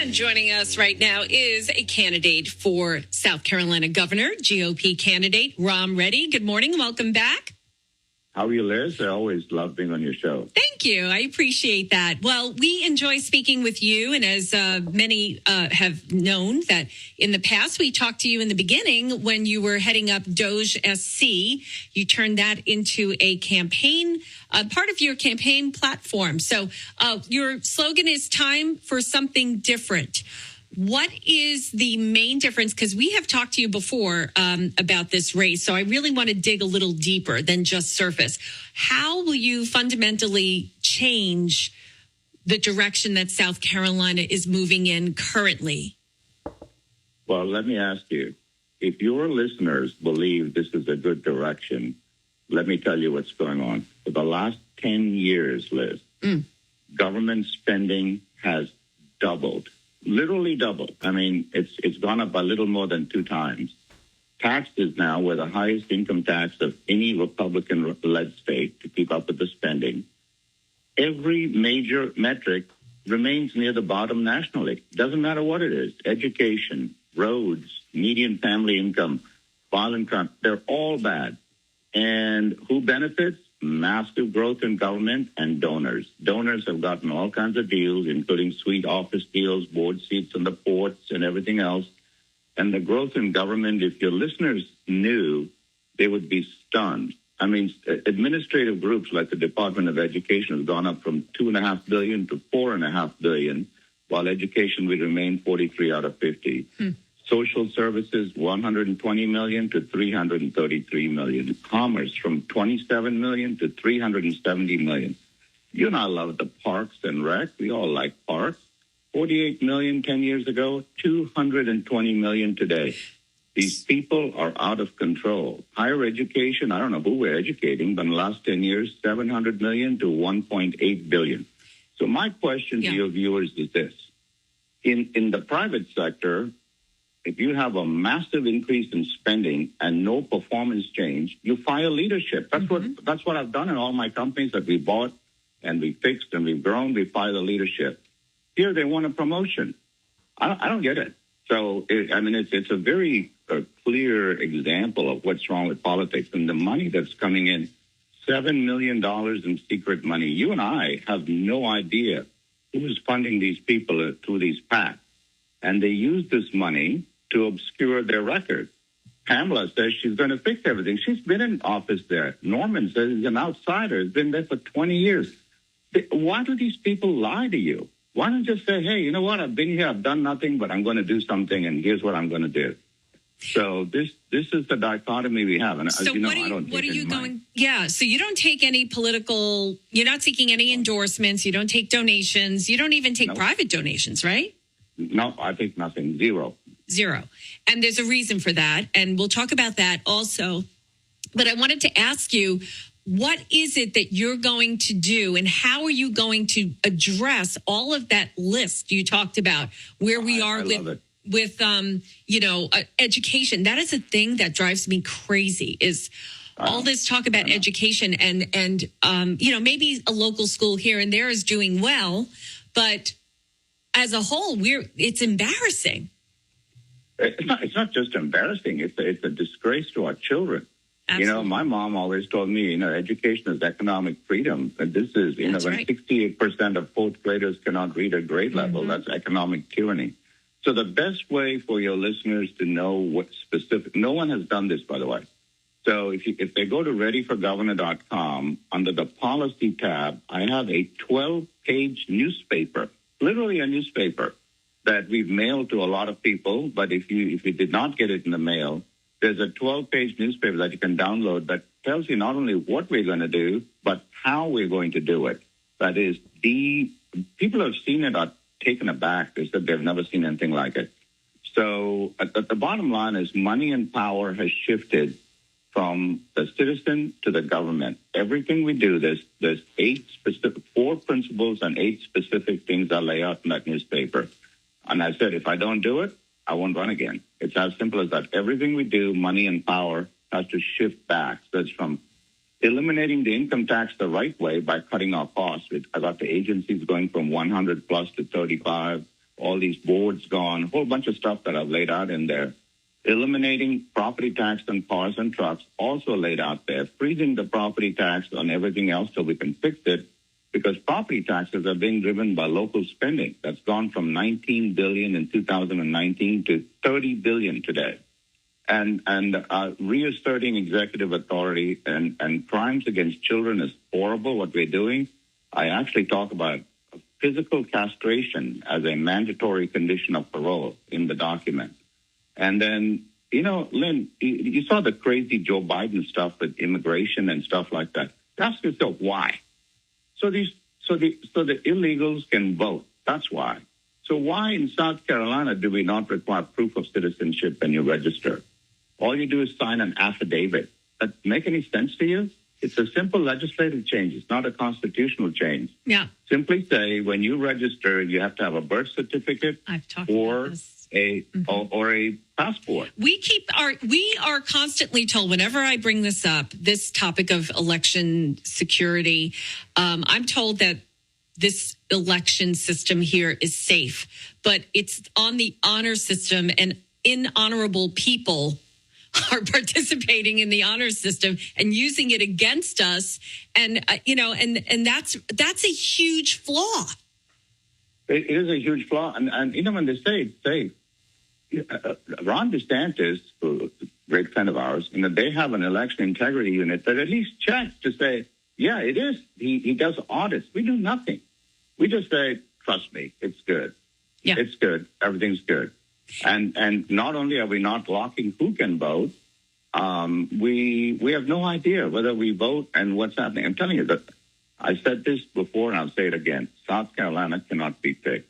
And joining us right now is a candidate for South Carolina governor, GOP candidate Reddy. Good morning. Welcome back. How are you, Liz? I always love being on your show. Thank you. I appreciate that. Well, we enjoy speaking with you. And as many have known that in the past, we talked to you in the beginning when you were heading up Doge SC. You turned that into a campaign, part of your campaign platform. So your slogan is time for something different. What is the main difference? Because we have talked to you before about this race, so I really want to dig a little deeper than just surface. How will you fundamentally change the direction that South Carolina is moving in currently? Well, let me ask you, if your listeners believe this is a good direction, let me tell you what's going on. For the last 10 years, Liz, government spending has doubled. Literally doubled. I mean, it's gone up by a little more than 2 times. Taxes now were the highest income tax of any Republican-led state to keep up with the spending. Every major metric remains near the bottom nationally. Doesn't matter what it is. Education, roads, median family income, violent crime, they're all bad. And who benefits? Massive growth in government and donors. Donors have gotten all kinds of deals, including sweet office deals, board seats on the ports, and everything else. And the growth in government, if your listeners knew, they would be stunned. I mean, administrative groups like the Department of Education has gone up from $2.5 billion to $4.5 billion, while education will remain 43 out of 50. Social services, $120 million to $333 million. Commerce, from $27 million to $370 million. You and I love the parks and rec. We all like parks. $48 million 10 years ago, $220 million today. These people are out of control. Higher education, I don't know who we're educating, but in the last 10 years, $700 million to $1.8 billion. So my question to your viewers is this. In the private sector, if you have a massive increase in spending and no performance change, you fire leadership. That's what I've done in all my companies that we bought and we fixed and we've grown. We fire the leadership. Here they want a promotion. I don't get it. So it's a very clear example of what's wrong with politics and the money that's coming in. $7 million in secret money. You and I have no idea who is funding these people through these PACs, and they use this money to obscure their record. Pamela says she's going to fix everything. She's been in office there. Norman says he's an outsider. He's been there for 20 years. Why do these people lie to you? Why don't you just say, hey, you know what? I've been here. I've done nothing, but I'm going to do something, and here's what I'm going to do. So this is the dichotomy we have. And so as you know, what are you going? Yeah. So you don't take any political, you're not seeking any endorsements. You don't take donations. You don't even take private donations, right? No, I think nothing. Zero. And there's a reason for that. And we'll talk about that also. But I wanted to ask you, what is it that you're going to do and how are you going to address all of that list you talked about where we are with education? That is a thing that drives me crazy is all this talk about education and maybe a local school here and there is doing well, but as a whole, it's embarrassing. It's not just embarrassing. It's a disgrace to our children. Absolutely. You know, my mom always told me, education is economic freedom. And this is, when 68% of fourth graders cannot read at grade level, that's economic tyranny. So the best way for your listeners to know what specific, no one has done this, by the way. So if they go to readyforgovernor.com, under the policy tab, I have a 12-page newspaper, literally a newspaper, that we've mailed to a lot of people. But if you did not get it in the mail, there's a 12-page newspaper that you can download that tells you not only what we're going to do, but how we're going to do it. That is, people have seen it, are taken aback. They said they've never seen anything like it. So the bottom line is money and power has shifted from the citizen to the government. Everything we do, there's 4 principles and 8 specific things I lay out in that newspaper. And I said, if I don't do it, I won't run again. It's as simple as that. Everything we do, money and power, has to shift back. So it's from eliminating the income tax the right way by cutting our costs. I got the agencies going from 100 plus to 35, all these boards gone, a whole bunch of stuff that I've laid out in there. Eliminating property tax on cars and trucks, also laid out there. Freezing the property tax on everything else so we can fix it, because property taxes are being driven by local spending. That's gone from $19 billion in 2019 to $30 billion today. And reasserting executive authority and crimes against children is horrible, what we're doing. I actually talk about physical castration as a mandatory condition of parole in the document. And then, Lynn, you saw the crazy Joe Biden stuff with immigration and stuff like that. Ask yourself why. So the illegals can vote. That's why. So why in South Carolina do we not require proof of citizenship when you register? All you do is sign an affidavit. That make any sense to you? It's a simple legislative change. It's not a constitutional change. Yeah. Simply say when you register, you have to have a birth certificate or a passport. We are constantly told, whenever I bring this up, this topic of election security, I'm told that this election system here is safe, but it's on the honor system, and inhonorable people are participating in the honor system and using it against us. And, and that's a huge flaw. It is a huge flaw. And when they say it's safe, Ron DeSantis, a great friend of ours, they have an election integrity unit that at least checks to say, yeah, it is. He does audits. We do nothing. We just say, trust me, it's good. Yeah. It's good. Everything's good. And not only are we not blocking who can vote, we have no idea whether we vote and what's happening. I'm telling you that I said this before and I'll say it again. South Carolina cannot be fixed.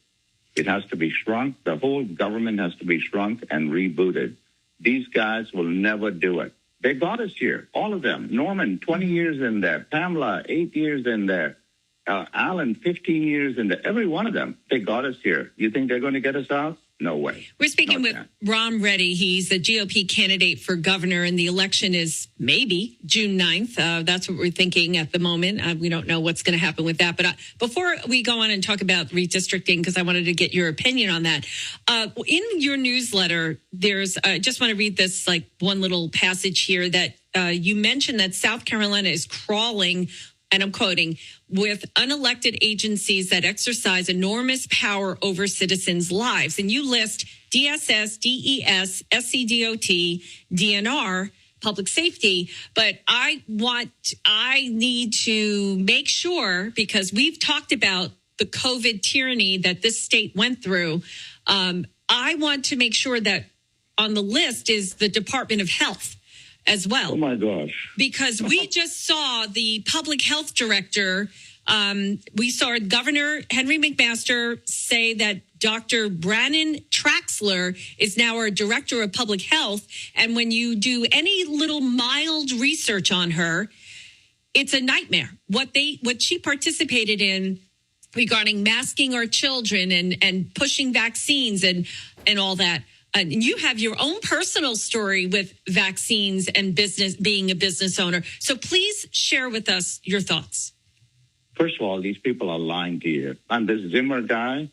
It has to be shrunk. The whole government has to be shrunk and rebooted. These guys will never do it. They got us here, all of them. Norman, 20 years in there. Pamela, 8 years in there. Alan, 15 years in there. Every one of them, they got us here. You think they're going to get us out? No way. We're speaking with Ron Reddy. He's a GOP candidate for governor, and the election is maybe June 9th. That's what we're thinking at the moment. We don't know what's going to happen with that. But before we go on and talk about redistricting, because I wanted to get your opinion on that, in your newsletter, I just want to read this one little passage here that you mentioned that South Carolina is crawling, and I'm quoting, with unelected agencies that exercise enormous power over citizens' lives. And you list DSS, DES, SCDOT, DNR, public safety. But I need to make sure, because we've talked about the COVID tyranny that this state went through. I want to make sure that on the list is the Department of Health as well. Oh, my gosh. Because we just saw the public health director, we saw Governor Henry McMaster say that Dr. Brannon Traxler is now our director of public health. And when you do any little mild research on her, it's a nightmare. What she participated in regarding masking our children and pushing vaccines and all that. And you have your own personal story with vaccines and business, being a business owner. So please share with us your thoughts. First of all, these people are lying to you. And this Zimmer guy,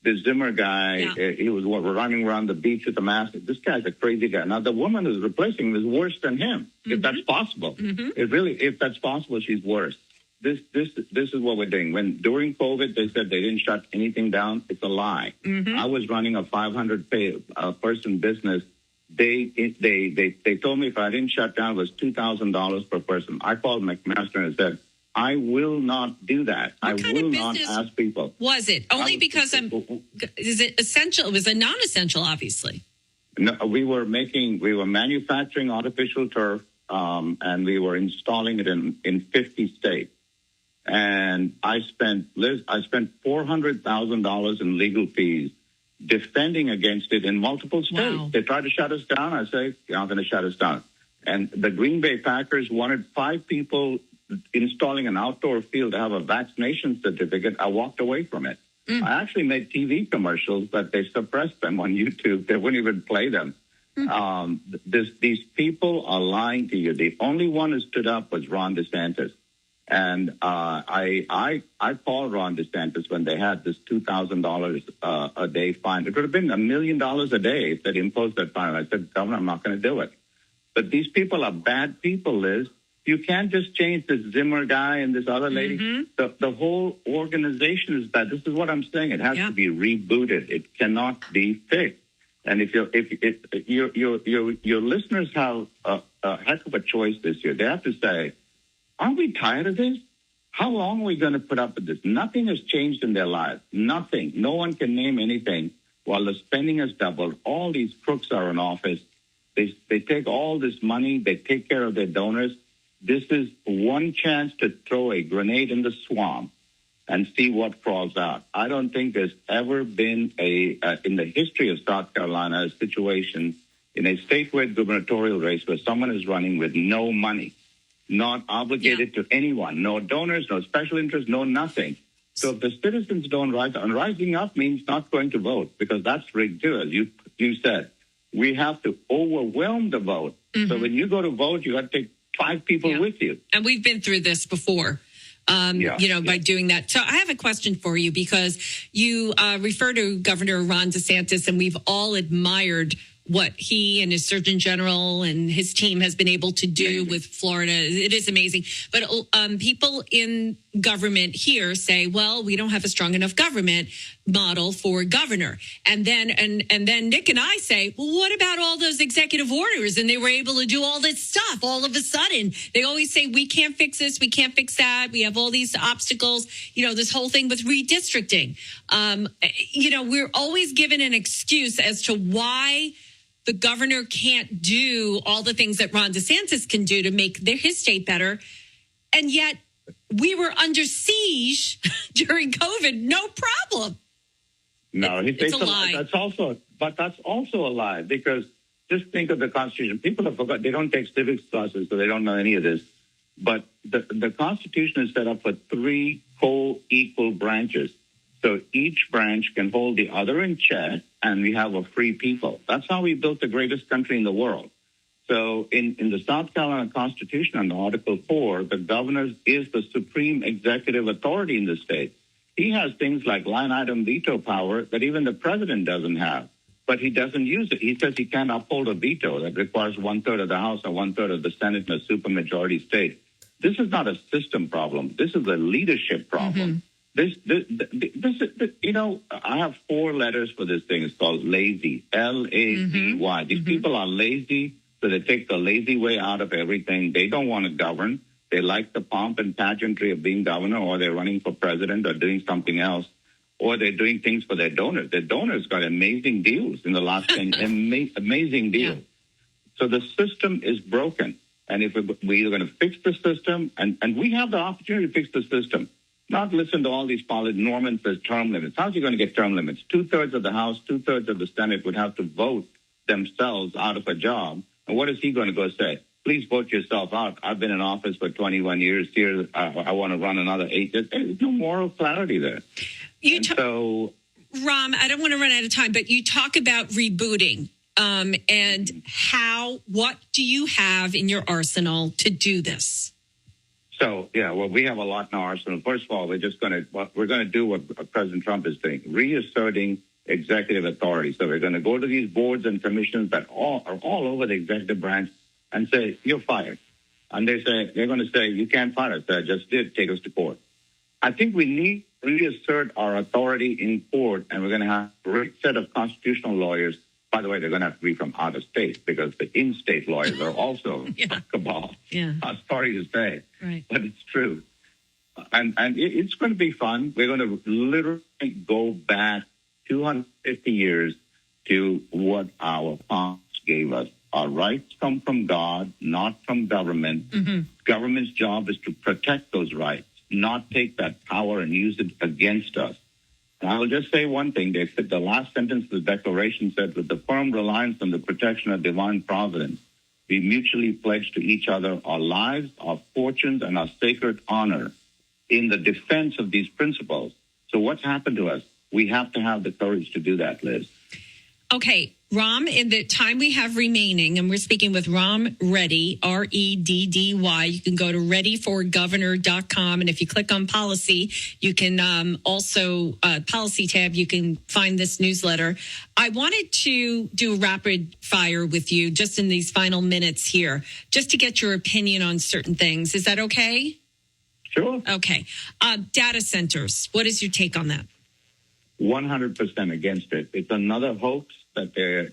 he was running around the beach with the mask. This guy's a crazy guy. Now, the woman who's replacing him is worse than him, if that's possible. If that's possible, she's worse. This is what we're doing. When during COVID they said they didn't shut anything down, it's a lie. I was running a 500 person business. They told me if I didn't shut down, it was $2,000 per person. I called McMaster and said, I will not do that. I will not ask people. Was it only because is it essential? It was a non-essential, obviously. No, we were manufacturing artificial turf, and we were installing it in 50 states. And I spent $400,000 in legal fees defending against it in multiple states. Wow. They tried to shut us down. I say, you're not going to shut us down. And the Green Bay Packers wanted 5 people installing an outdoor field to have a vaccination certificate. I walked away from it. I actually made TV commercials, but they suppressed them on YouTube. They wouldn't even play them. These people are lying to you. The only one who stood up was Ron DeSantis. And I called Ron DeSantis when they had this $2,000 a day fine. It would have been $1 million a day if they'd imposed that fine. I said, Governor, I'm not going to do it. But these people are bad people, Liz. You can't just change this Zimmer guy and this other lady. Mm-hmm. The whole organization is bad. This is what I'm saying. It has to be rebooted. It cannot be fixed. And if your listeners have a heck of a choice this year, they have to say, aren't we tired of this? How long are we going to put up with this? Nothing has changed in their lives. Nothing. No one can name anything. While the spending has doubled, all these crooks are in office. They take all this money. They take care of their donors. This is one chance to throw a grenade in the swamp and see what crawls out. I don't think there's ever been in the history of South Carolina, a situation in a statewide gubernatorial race where someone is running with no money, not obligated to anyone, no donors, no special interest, no nothing. So if the citizens don't rise, and rising up means not going to vote, because that's rigged too, as you said. We have to overwhelm the vote. Mm-hmm. So when you go to vote, you got to take 5 people with you. And we've been through this before, by doing that. So I have a question for you, because you refer to Governor Ron DeSantis, and we've all admired what he and his Surgeon General and his team has been able to do with Florida. It is amazing. But people in government here say, well, we don't have a strong enough government model for governor. And then Nick and I say, well, what about all those executive orders? And they were able to do all this stuff all of a sudden. They always say, we can't fix this, we can't fix that. We have all these obstacles, this whole thing with redistricting. We're always given an excuse as to why the governor can't do all the things that Ron DeSantis can do to make his state better. And yet we were under siege during COVID. No problem. No, it's a lie. That's also a lie, because just think of the Constitution. People have forgotten. They don't take civics classes, so they don't know any of this. But the Constitution is set up for 3 co-equal branches. So each branch can hold the other in check, and we have a free people. That's how we built the greatest country in the world. So in the South Carolina Constitution, under Article 4, the governor is the supreme executive authority in the state. He has things like line item veto power that even the president doesn't have, but he doesn't use it. He says he can't uphold a veto that requires 1/3 of the House or 1/3 of the Senate in a supermajority state. This is not a system problem. This is a leadership problem. Mm-hmm. This, I have 4 letters for this thing. It's called lazy, Lazy. Mm-hmm. These people are lazy, so they take the lazy way out of everything. They don't want to govern. They like the pomp and pageantry of being governor, or they're running for president or doing something else, or they're doing things for their donors. Their donors got amazing deals in the last 10 amazing deals. Yeah. So the system is broken. And if we're going to fix the system, and we have the opportunity to fix the system, not listen to all these politics. Norman says term limits. How's he going to get term limits? 2/3 of the House, 2/3 of the Senate would have to vote themselves out of a job. And what is he going to go say? Please vote yourself out. I've been in office for 21 years here. I want to run another 8. There's no moral clarity there. Ram, I don't want to run out of time, but you talk about rebooting. And what do you have in your arsenal to do this? So, we have a lot in our arsenal. First of all, we're going to do what President Trump is doing, reasserting executive authority. So we're going to go to these boards and commissions that are all over the executive branch and say, you're fired. And they're going to say, you can't fire us. I just did. Take us to court. I think we need to reassert our authority in court, and we're going to have a great set of constitutional lawyers. By the way, they're going to have to be from out of state, because the in-state lawyers are also a cabal. Yeah. I'm sorry to say, right, but it's true. And it's going to be fun. We're going to literally go back 250 years to what our fathers gave us. Our rights come from God, not from government. Mm-hmm. Government's job is to protect those rights, not take that power and use it against us. I will just say one thing. They said the last sentence of the Declaration said, with the firm reliance on the protection of divine providence, we mutually pledge to each other our lives, our fortunes, and our sacred honor in the defense of these principles. So what's happened to us? We have to have the courage to do that, Liz. Okay, Ram, in the time we have remaining, and we're speaking with Ram Reddy, Reddy. You can go to readyforgovernor.com. And if you click on policy, you can also, policy tab, you can find this newsletter. I wanted to do a rapid fire with you just in these final minutes here, just to get your opinion on certain things. Is that okay? Sure. Okay. Data centers, what is your take on that? 100% against it. It's another hoax that they're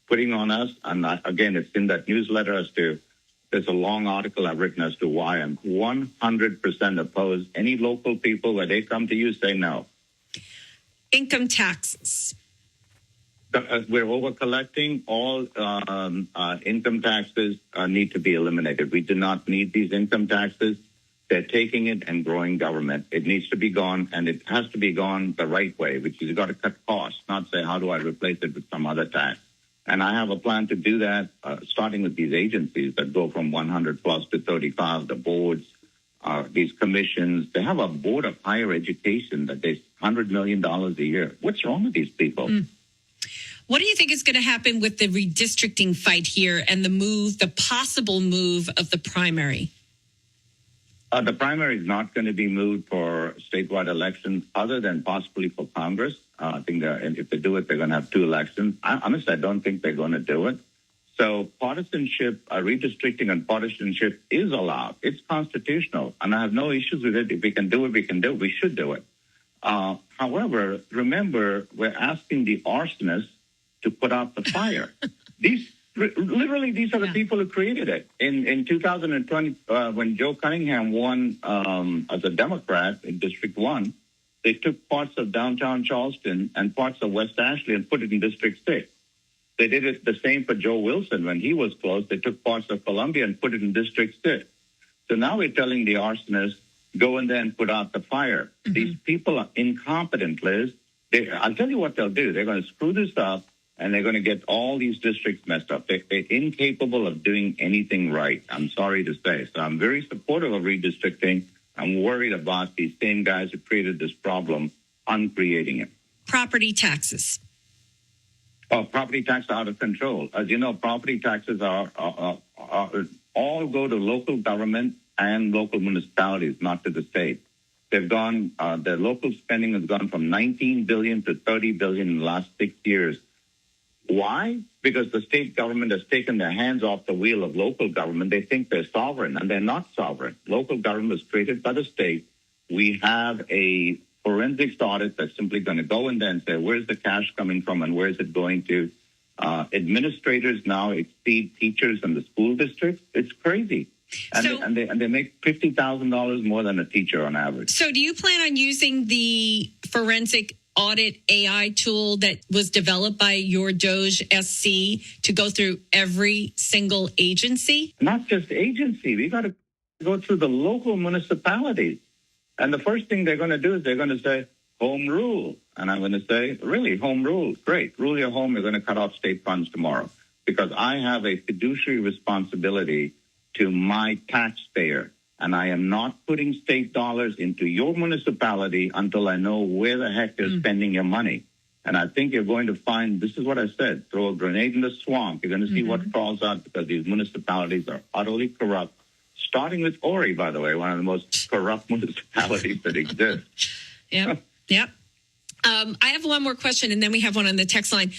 putting on us. And again, it's in that newsletter as to, there's a long article I've written as to why I'm 100% opposed. Any local people, where they come to you, say no. Income taxes. We're over collecting. All income taxes need to be eliminated. We do not need these income taxes. They're taking it and growing government. It needs to be gone, and it has to be gone the right way, which is you've got to cut costs, not say, how do I replace it with some other tax? And I have a plan to do that, starting with these agencies that go from 100 plus to 35, the boards, these commissions. They have a board of higher education that they $100 million a year. What's wrong with these people? What do you think is going to happen with the redistricting fight here and the possible move of the primary? The primary is not going to be moved for statewide elections other than possibly for Congress. I think if they do it, they're going to have two elections. Honestly, I don't think they're going to do it. So partisanship, redistricting and partisanship is allowed. It's constitutional, and I have no issues with it. If we can do it, we can do it. We should do it. However, remember, we're asking the arsonists to put out the fire. These are the people who created it. In 2020, when Joe Cunningham won as a Democrat in District 1, they took parts of downtown Charleston and parts of West Ashley and put it in District 6. They did it the same for Joe Wilson when he was close. They took parts of Columbia and put it in District 6. So now we're telling the arsonists, go in there and put out the fire. Mm-hmm. These people are incompetent, Liz. I'll tell you what they'll do. They're going to screw this up, and they're going to get all these districts messed up. They're incapable of doing anything right, I'm sorry to say. So I'm very supportive of redistricting. I'm worried about these same guys who created this problem uncreating it. Property taxes. Oh, property tax out of control. As you know, property taxes are all go to local government and local municipalities, not to the state. They've gone, their local spending has gone from $19 billion to $30 billion in the last 6 years. Why? Because the state government has taken their hands off the wheel of local government. They think they're sovereign, and they're not sovereign. Local government was created by the state. We have a forensics audit that's simply going to go in there and say, where's the cash coming from and where is it going to? Administrators now exceed teachers in the school districts. It's crazy. And they make $50,000 more than a teacher on average. So do you plan on using the forensic audit AI tool that was developed by your Doge SC to go through every single agency? Not just agency. We got to go through the local municipalities. And the first thing they're going to do is they're going to say, home rule. And I'm going to say, really, home rule? Great. Rule your home. You're going to cut off state funds tomorrow. Because I have a fiduciary responsibility to my taxpayer. And I am not putting state dollars into your municipality until I know where the heck they're spending your money. And I think you're going to find, this is what I said, throw a grenade in the swamp. You're going to see what crawls out because these municipalities are utterly corrupt. Starting with Ori, by the way, one of the most corrupt municipalities that exist. Yep. I have one more question, and then we have one on the text line.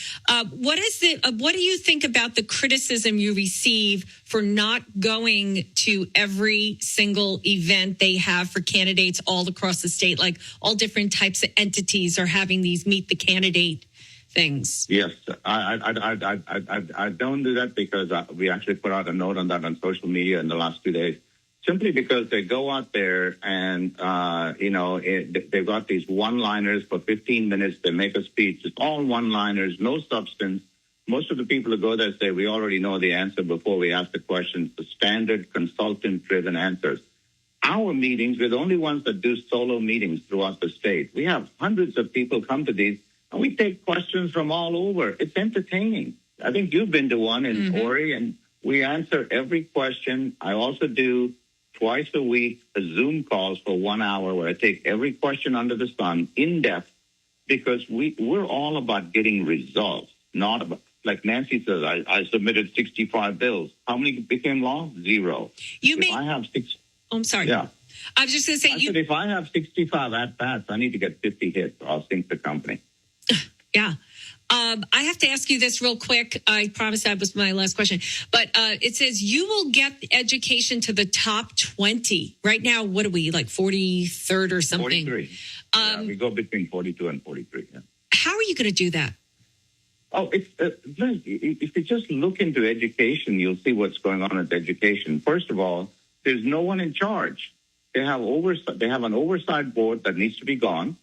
What do you think about the criticism you receive for not going to every single event they have for candidates all across the state? Like all different types of entities are having these meet the candidate things. Yes, I don't do that because we actually put out a note on that on social media in the last 2 days. Simply because they go out there and, they've got these one-liners for 15 minutes. They make a speech. It's all one-liners, no substance. Most of the people who go there say, we already know the answer before we ask the questions, the standard consultant-driven answers. Our meetings, we're the only ones that do solo meetings throughout the state. We have hundreds of people come to these, and we take questions from all over. It's entertaining. I think you've been to one in Ori, and we answer every question. I also do twice a week, a Zoom calls for 1 hour where I take every question under the sun in depth, because we're all about getting results, not about, like Nancy says, I submitted 65 bills. How many became law? Zero. I have six. Oh, I'm sorry. Yeah. I was just going to say, I said, if I have 65 at-bats, I need to get 50 hits or I'll sink the company. Yeah. I have to ask you this real quick. I promised that was my last question. But it says you will get education to the top 20. Right now, what are we, like 43rd or something? 43. We go between 42 and 43. Yeah. How are you going to do that? Oh, if you just look into education, you'll see what's going on with education. First of all, there's no one in charge. They have an oversight board that needs to be gone.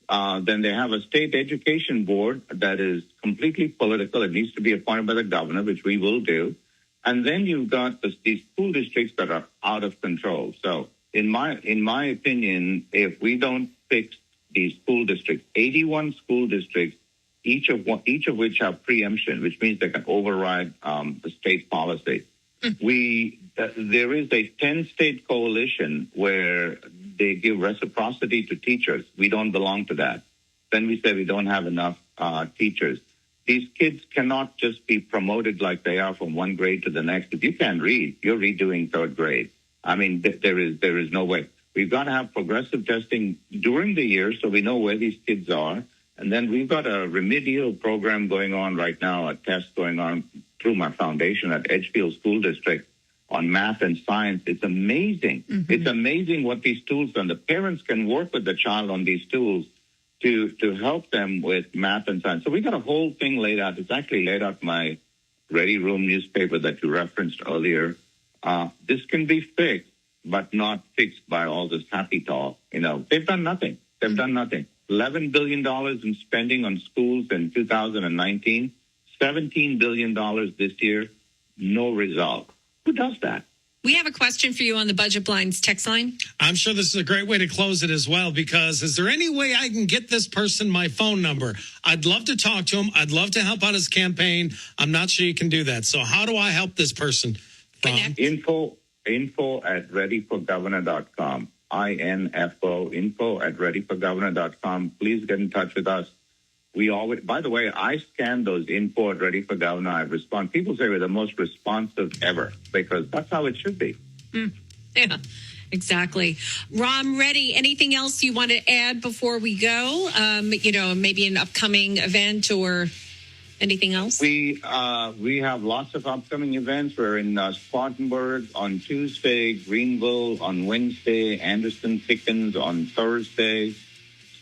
Then they have a state education board that is completely political. It needs to be appointed by the governor, which we will do. And then you've got these school districts that are out of control. So in my opinion, if we don't fix these school districts, 81 school districts, each of which have preemption, which means they can override the state policy. There is a 10-state coalition where they give reciprocity to teachers. We don't belong to that. Then we say we don't have enough teachers. These kids cannot just be promoted like they are from one grade to the next. If you can't read, you're redoing third grade. I mean, there is no way. We've got to have progressive testing during the year so we know where these kids are. And then we've got a remedial program going on right now, a test going on through my foundation at Edgefield School District on math and science. It's amazing. Mm-hmm. It's amazing what these tools do. And the parents can work with the child on these tools to help them with math and science. So we got a whole thing laid out. It's actually laid out in my Reddy Room newspaper that you referenced earlier. This can be fixed, but not fixed by all this happy talk. They've done nothing. They've done nothing. $11 billion in spending on schools in 2019, $17 billion this year, no result. Who does that? We have a question for you on the Budget Blinds text line. I'm sure this is a great way to close it as well, because is there any way I can get this person my phone number? I'd love to talk to him. I'd love to help out his campaign. I'm not sure you can do that. So how do I help this person? Info at readyforgovernor.com. info at readyforgovernor.com. Please get in touch with us. By the way, I scan those info at Ready for Governor. I respond. People say we're the most responsive ever because that's how it should be. Yeah, exactly. Ram, Reddy, anything else you want to add before we go? Maybe an upcoming event or anything else? We have lots of upcoming events. We're in Spartanburg on Tuesday, Greenville on Wednesday, Anderson Pickens on Thursday,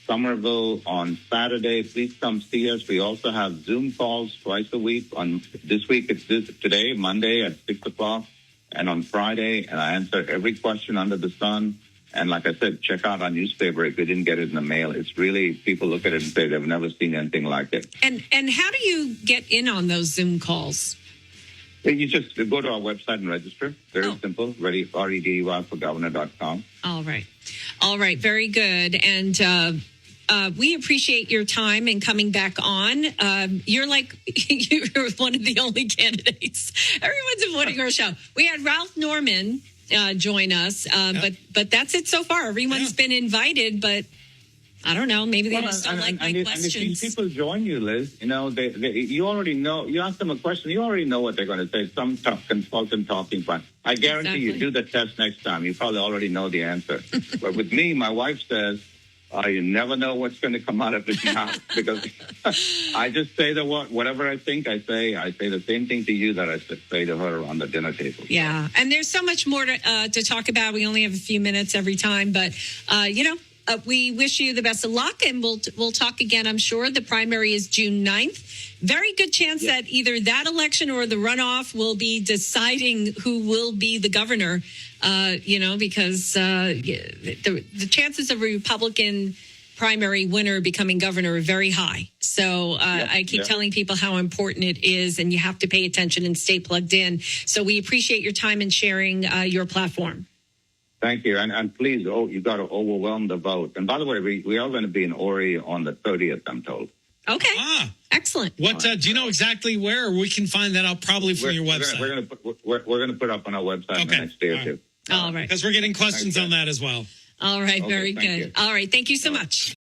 Somerville on Saturday. Please come see us. We also have Zoom calls twice a week. On this week, it's today, Monday at 6 o'clock, and on Friday. And I answer every question under the sun. And like I said, check out our newspaper if you didn't get it in the mail. It's really, people look at it and say they've never seen anything like it. And how do you get in on those Zoom calls? You just go to our website and register. Very simple. Reddy for governor.com. All right. Very good. And we appreciate your time and coming back on. You're one of the only candidates. Everyone's avoiding our show. We had Ralph Norman join us, but that's it so far. Everyone's been invited, but I don't know. Maybe they just don't like my questions. And if these people join you, Liz, you already know. You ask them a question, you already know what they're going to say. Some tough consultant talking point. I guarantee you do the test next time. You probably already know the answer. But with me, my wife says, you never know what's going to come out of his mouth because I just say whatever I think I say. I say the same thing to you that I say to her on the dinner table. Yeah, and there's so much more to talk about. We only have a few minutes every time, but we wish you the best of luck, and we'll talk again. I'm sure the primary is June 9th. Very good chance that either that election or the runoff will be deciding who will be the governor. Because the chances of a Republican primary winner becoming governor are very high. So I keep telling people how important it is, and you have to pay attention and stay plugged in. So we appreciate your time and sharing your platform. Thank you. And please, you got to overwhelm the vote. And by the way, we are going to be in Ori on the 30th, I'm told. Okay. Excellent. What do you know exactly where? Or we can find that out probably from your website. We're going to put up on our website in the next day or two. All right. Because we're getting questions on that as well. All right. Very good. All right. Thank you so much.